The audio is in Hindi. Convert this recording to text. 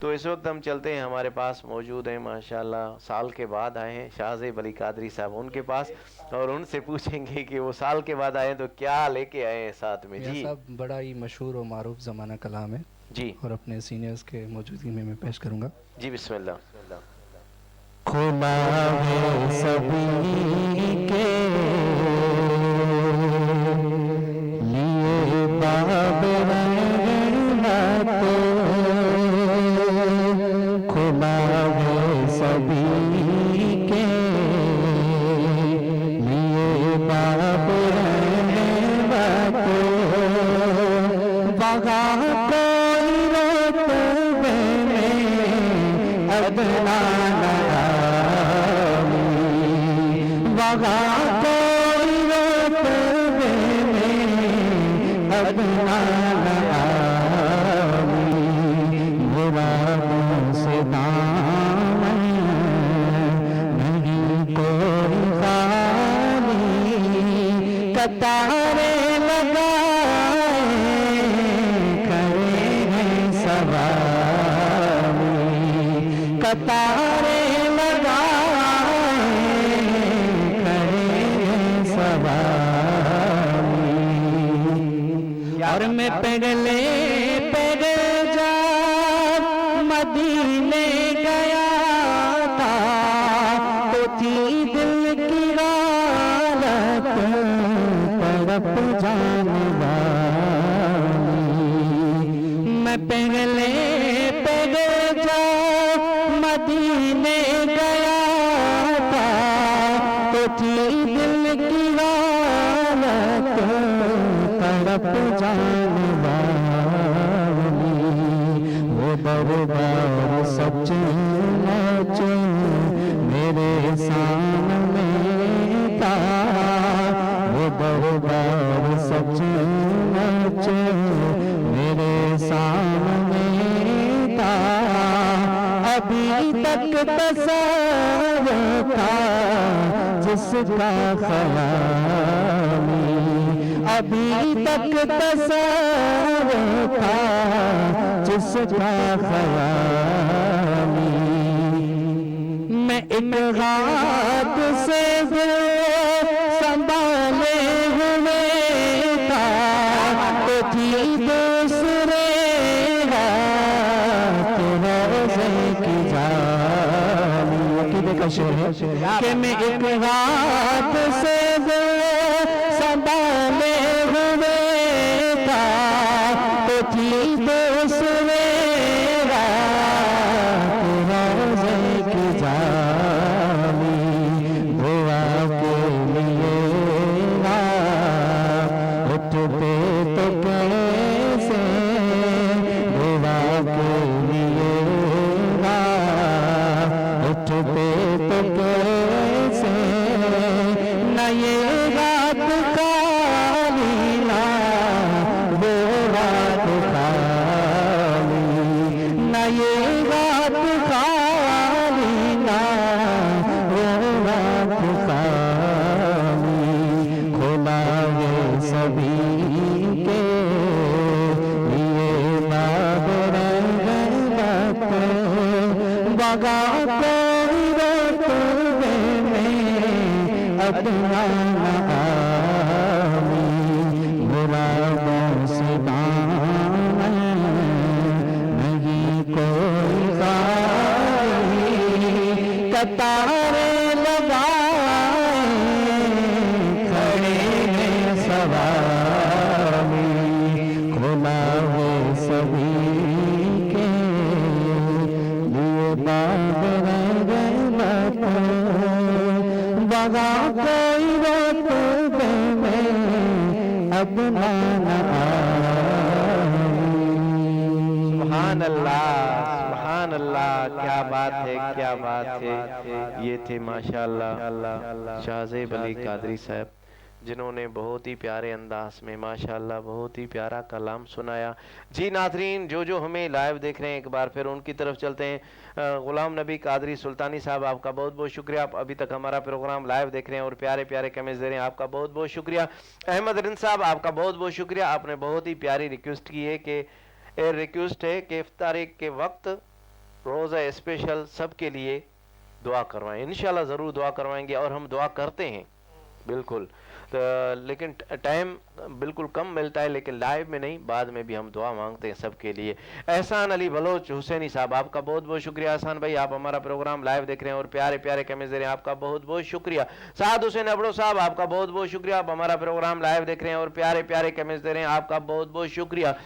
तो इस वक्त हम चलते हैं, हमारे पास मौजूद हैं माशाल्लाह, साल के बाद आए हैं शाहज़ेब अली कादरी साहब उनके पास, और उनसे पूछेंगे कि वो साल के बाद आए तो क्या लेके आए हैं साथ में। मियाँ जी साहब बड़ा ही मशहूर और मारूफ ज़माना कलाम है जी और अपने सीनियर्स के मौजूदगी में मैं पेश करूँगा। जी बिस्मिल्लाह। खुला है सभी के लिए बाब रहमत, खुला है सभी के लिए बाब रहमत, वहाँ कोई रुतबे में अदना वहाँ कोई रुतबे में अदना मुरादों से दामन नहीं कोई खाली, कतारे लगाए खड़े हैं सवारी, कतारे और मैं पगले पगल जा मदीने गया था तो थी दिल की हालत तड़प जाने वाली, मैं पगले पगल जा मदीने गया था तो थी दिल की हालत तड़प जाने वाली, वो दरबार सच नाच मेरे सामने था, वो दरबार सच नाच मेरे सामने था, अभी तक तस्वीर था जिसका ख्याल, अभी तक तस्वीर था जिसका ख्याल, मैं एक हाथ से संभाले हुए था तो थी दूसरे हाथ रोज़े की जाली, का शेर है कि मैं एक हाथ से संभाले हुए था तो थी दूसरे रात रोज़े की जाली, दुआ के लिए उठते तो कैसे, दुआ के लिए उठते तो कैसे, न ये रात खाली ना वो रात खाली, न ये रात खाली ना वो रात खाली, खुला ये सभी के लिए बाब रहमत, बगा कोई रुतबे में अदना आमी, मुरादों से दामन नहीं कोई खाली, कतारे लगाए खड़े हैं सवारी, खुला है सभी के लिए बाब रहमत, बगा कोई रुतबे में अदना सुभान अल्लाह, सुभान अल्लाह, क्या बात है, क्या बात है। ये थे माशाल्लाह शाहज़ेब अली कादरी साहब, जिन्होंने बहुत ही प्यारे अंदाज में माशाल्लाह बहुत ही प्यारा कलाम सुनाया। जी नाज़रीन, जो हमें लाइव देख रहे हैं, एक बार फिर उनकी तरफ चलते हैं। गुलाम नबी कादरी सुल्तानी साहब, आपका बहुत बहुत शुक्रिया, आप अभी तक हमारा प्रोग्राम लाइव देख रहे हैं और प्यारे प्यारे कमेंट्स दे रहे हैं, आपका बहुत बहुत शुक्रिया। अहमद रिन साहब, आपका बहुत बहुत शुक्रिया, आपने बहुत ही प्यारी रिक्वेस्ट की है कि इफ्तारी के वक्त रोज़ा स्पेशल सबके लिए दुआ करवाएं, इंशाल्लाह ज़रूर दुआ करवाएंगे और हम दुआ करते हैं बिल्कुल। तो लेकिन टाइम बिल्कुल कम मिलता है, लेकिन लाइव में नहीं, बाद में भी हम दुआ मांगते हैं सबके लिए। एहसान अली बलोच हुसैनी साहब, आपका बहुत बहुत शुक्रिया। एहसान भाई, आप हमारा प्रोग्राम लाइव देख रहे हैं और प्यारे प्यारे कमेंट्स दे रहे हैं, आपका बहुत बहुत शुक्रिया। साद हुसैन अबड़ो साहब, आपका बहुत बहुत शुक्रिया, आप हमारा प्रोग्राम लाइव देख रहे हैं और प्यारे प्यारे कमेंट्स दे रहे हैं, आपका बहुत बहुत शुक्रिया।